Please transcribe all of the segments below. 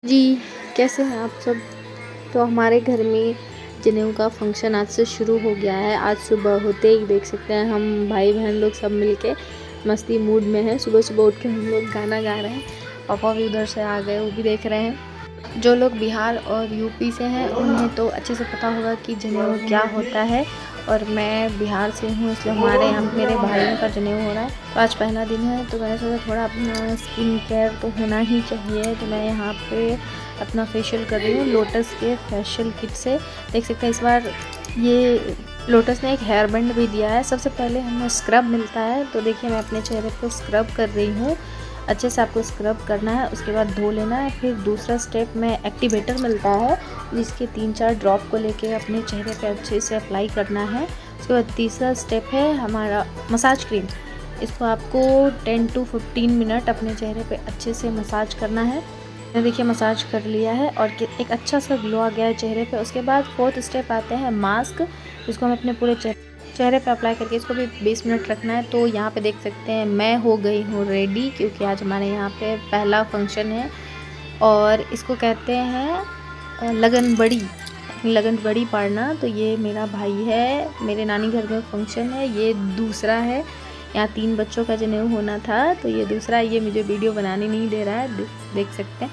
जी, कैसे हैं आप सब? तो हमारे घर में जनेऊ का फंक्शन आज से शुरू हो गया है। आज सुबह होते ही देख सकते हैं हम भाई-बहन लोग सब मिलके मस्ती मूड में हैं। सुबह-सुबह उठ के हम लोग गाना गा रहे हैं। पापा भी उधर से आ गए, वो भी देख रहे हैं। जो लोग बिहार और यूपी से हैं उन्हें तो अच्छे से पता होगा कि जनेऊ क्या होता है। और मैं बिहार से हूँ, इसलिए हमारे यहाँ मेरे भाइयों का जनेऊ हो रहा है। तो आज पहला दिन है, तो मैंने सोचा थोड़ा अपना स्किन केयर तो होना ही चाहिए। तो मैं यहाँ पे अपना फेशियल कर रही हूँ लोटस के फेशियल किट से। देख सकते हैं इस बार ये लोटस ने एक हेयर बैंड भी दिया है। सबसे पहले हमें स्क्रब मिलता है, तो देखिए मैं अपने चेहरे पे स्क्रब कर रही हूँ। अच्छे से आपको स्क्रब करना है, उसके बाद धो लेना है। फिर दूसरा स्टेप में एक्टिवेटर मिलता है, जिसके 3-4 ड्रॉप को लेके अपने चेहरे पे अच्छे से अप्लाई करना है। उसके बाद तीसरा स्टेप है हमारा मसाज क्रीम। इसको आपको 10 to 15 मिनट अपने चेहरे पे अच्छे से मसाज करना है। मैंने देखिए मसाज कर लिया है और एक अच्छा सा ग्लो आ गया है चेहरे पे। उसके बाद फोर्थ स्टेप आते हैं मास्क, जिसको हम अपने पूरे चेहरे पे अप्लाई करके इसको भी 20 मिनट रखना है। तो यहाँ पे देख सकते हैं मैं हो गई हूँ रेडी, क्योंकि आज हमारे यहाँ पे पहला फंक्शन है और इसको कहते हैं लगन बड़ी, अपनी लगन बड़ी पाड़ना। तो ये मेरा भाई है, मेरे नानी घर में फंक्शन है, ये दूसरा है। यहाँ 3 बच्चों का जनेऊ होना था, तो ये दूसरा, ये मुझे वीडियो बनाने नहीं दे रहा है, देख सकते हैं।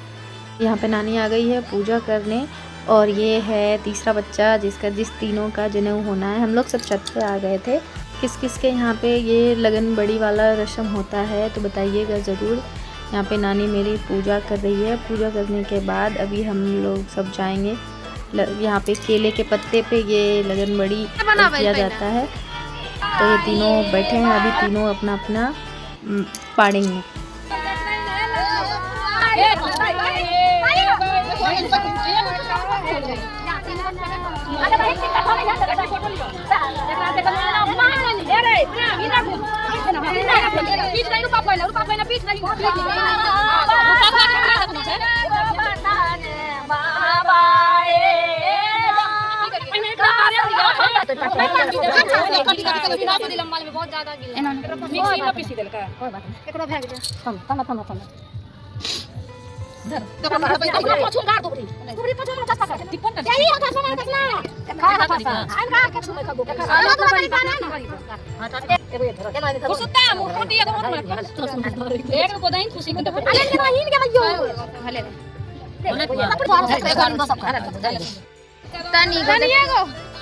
यहाँ पे नानी आ गई है पूजा करने, और ये है तीसरा बच्चा जिस तीनों का जनेऊ होना है। हम लोग सब छत पे आ गए थे। किस किस के यहाँ पे ये लगन बड़ी वाला रस्म होता है तो बताइएगा ज़रूर। यहाँ पे नानी मेरी पूजा कर रही है। पूजा करने के बाद अभी हम लोग सब जाएंगे। यहाँ पे केले के पत्ते पे ये लगन बड़ी किया जाता है। तो ये तीनों बैठे हैं, अभी तीनों अपना अपना पाड़ेंगे।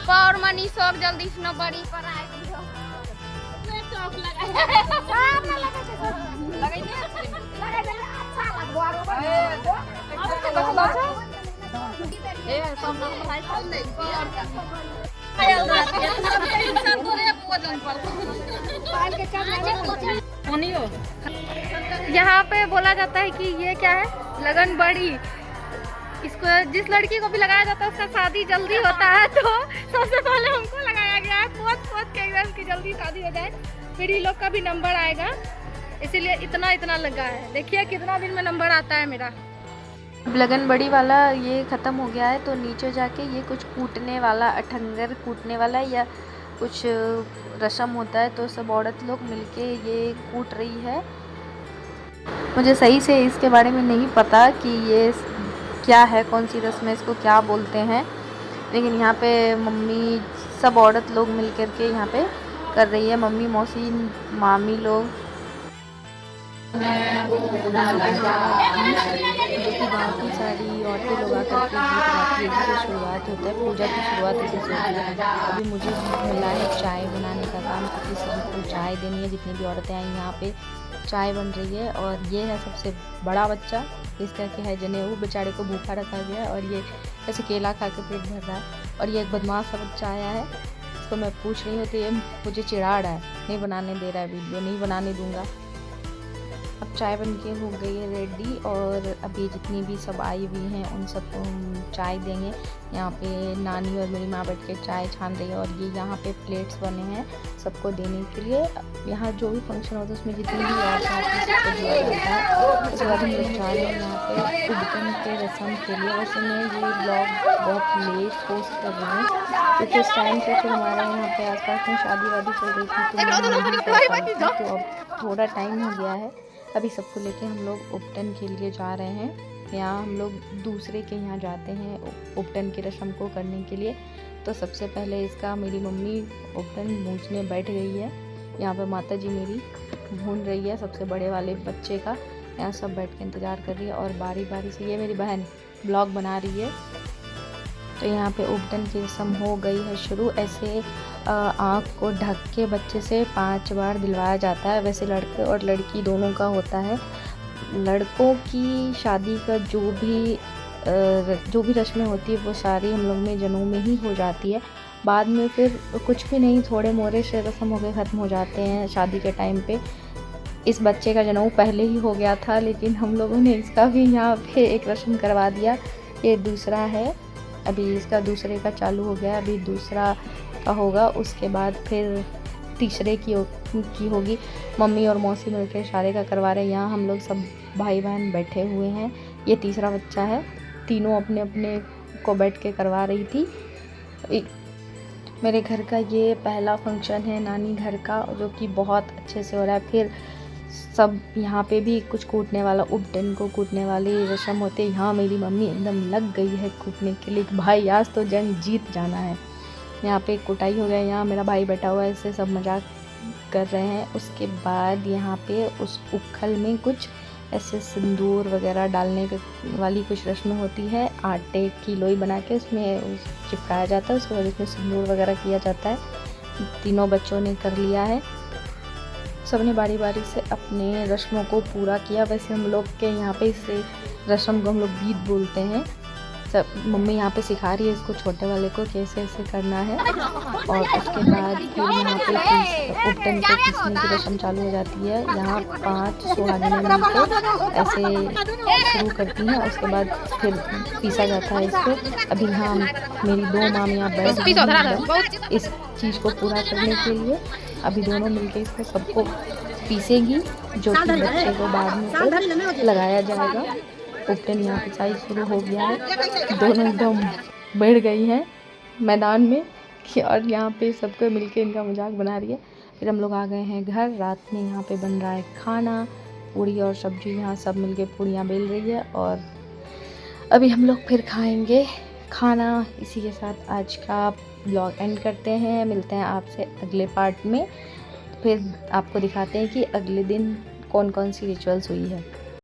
और मनी सब जल्दी सुनो बड़ी पर आए यहाँ पे बोला जाता है कि ये क्या है, लगन बड़ी। इसको जिस लड़की को भी लगाया जाता है उसका शादी जल्दी होता है, तो सबसे पहले हमको लगाया गया है पोत के एकदम की जल्दी शादी हो जाए, फिर ये लोग का भी नंबर आएगा, इसीलिए इतना लगा है। देखिए कितना दिन में नंबर आता है मेरा। लगन बड़ी वाला ये ख़त्म हो गया है, तो नीचे जाके ये कुछ कूटने वाला, अठंगर कूटने वाला या कुछ रस्म होता है, तो सब औरत लोग मिलके ये कूट रही है। मुझे सही से इसके बारे में नहीं पता कि ये क्या है, कौन सी रस्म है, इसको क्या बोलते हैं, लेकिन यहाँ पे मम्मी सब औरत लोग मिल कर के यहाँ पे कर रही है। मम्मी, मौसी, मामी लोग। बाकी सारी औरतें लोग आकर के गीत गाती है, जिससे शुरुआत होता है, पूजा की शुरुआत इसी से होती है। अभी मुझे मिला है चाय बनाने का काम, क्योंकि सबको चाय देनी है। जितनी भी औरतें आई यहाँ पे चाय बन रही है। और ये है सबसे बड़ा बच्चा, इसका क्या है जनेऊ, बेचारे को भूखा रखा गया है और ये ऐसे केला खा के पेट भर रहा है। और ये एक बदमाश सा बच्चा आया है, इसको मैं पूछ रही हूँ तो ये मुझे चिढ़ा रहा है, नहीं बनाने दे रहा है, वीडियो नहीं बनाने दूंगा। अब चाय बन के हो गई है रेडी, और अभी जितनी भी सब आई हुई हैं उन सबको हम चाय देंगे। यहाँ पे नानी और मेरी माँ बैठ के चाय छान रही है, और ये यहाँ पे प्लेट्स बने हैं सबको देने के लिए। यहाँ जो भी फंक्शन होता है उसमें जितनी भी औरतें आती है सबको दिया जाता है। उसके बाद हम लोग जा रहे हैं यहाँ पे उबटन के रस्म के लिए। वैसे मैं ये ब्लॉग बहुत लेट पोस्ट कर रही हूँ, क्योंकि उस टाइम पे फिर हमारे यहाँ पे आसपास में शादी वादी चल रही थी, तो मैं नहीं कर पाई थी। तो अब थोड़ा टाइम हो गया है, अभी सबको लेके हम लोग उपटन के लिए जा रहे हैं। यहाँ हम लोग दूसरे के यहाँ जाते हैं उपटन की रस्म को करने के लिए। तो सबसे पहले इसका मेरी मम्मी उपटन भूंजने बैठ गई है। यहाँ पर माता जी मेरी भून रही है सबसे बड़े वाले बच्चे का। यहाँ सब बैठ के इंतज़ार कर रही है और बारी बारी से ये मेरी बहन ब्लॉग बना रही है। तो यहाँ पे उपटन की रस्म हो गई है शुरू। ऐसे आँख को ढक के बच्चे से 5 बार दिलवाया जाता है। वैसे लड़के और लड़की दोनों का होता है। लड़कों की शादी का जो भी रस्में होती है वो सारी हम लोग में जनेऊ में ही हो जाती है। बाद में फिर कुछ भी नहीं, थोड़े मोरे से रस्म हो के ख़त्म हो जाते हैं शादी के टाइम पे। इस बच्चे का जनेऊ पहले ही हो गया था, लेकिन हम लोगों ने इसका भी यहाँ पे एक रस्म करवा दिया। ये दूसरा है, अभी इसका दूसरे का चालू हो गया, अभी दूसरा का होगा, उसके बाद फिर तीसरे की होगी। मम्मी और मौसी मिलकर इशारे का करवा रहे हैं। यहाँ हम लोग सब भाई बहन बैठे हुए हैं। ये तीसरा बच्चा है। तीनों अपने अपने को बैठ के करवा रही थी। मेरे घर का ये पहला फंक्शन है नानी घर का, जो कि बहुत अच्छे से हो रहा है। फिर सब यहाँ पे भी कुछ कूटने वाला, उपटन को कूटने वाली रस्म होते। यहाँ मेरी मम्मी एकदम लग गई है कूटने के लिए। भाई आज तो जंग जीत जाना है। यहाँ पे कुटाई हो गया। यहाँ मेरा भाई बैठा हुआ है, इससे सब मजाक कर रहे हैं। उसके बाद यहाँ पे उस उखल में कुछ ऐसे सिंदूर वगैरह डालने वाली कुछ रस्म होती है। आटे की लोई बना के उसमें चिपकाया जाता है, उसके बाद उसमें सिंदूर वगैरह किया जाता है। तीनों बच्चों ने कर लिया है। सबने बारी बारी से अपने रस्मों को पूरा किया। वैसे हम लोग के यहाँ पे इस रस्म को हम लोग बीत बोलते हैं। सब मम्मी यहाँ पे सिखा रही है इसको, छोटे वाले को कैसे ऐसे करना है। और उसके बाद फिर यहाँ पे उपटन को पीसने की रस्म चालू हो जाती है। यहाँ 5 सुहागिनें मिलकर ऐसे शुरू करती हैं, उसके बाद फिर पीसा जाता है इसको। अभी यहाँ मेरी 2 मामियाँ बैठ गई हैं इस चीज़ को पूरा करने के लिए। अभी दोनों मिलकर इसको सबको पीसेगी, जो कि बच्चे को बाद में लगाया जाएगा। उपटन यहाँ पिसाई शुरू हो गया है। दोनों एकदम बैठ गई हैं मैदान में और यहाँ पे सबको मिलके इनका मजाक बना रही है। फिर हम लोग आ गए हैं घर। रात में यहाँ पे बन रहा है खाना, पूड़ी और सब्जी। यहाँ सब मिलके पूड़ियाँ बेल रही है और अभी हम लोग फिर खाएंगे खाना। इसी के साथ आज का ब्लॉग एंड करते हैं। मिलते हैं आपसे अगले पार्ट में। फिर आपको दिखाते हैं कि अगले दिन कौन कौन सी रिचुअल्स हुई है।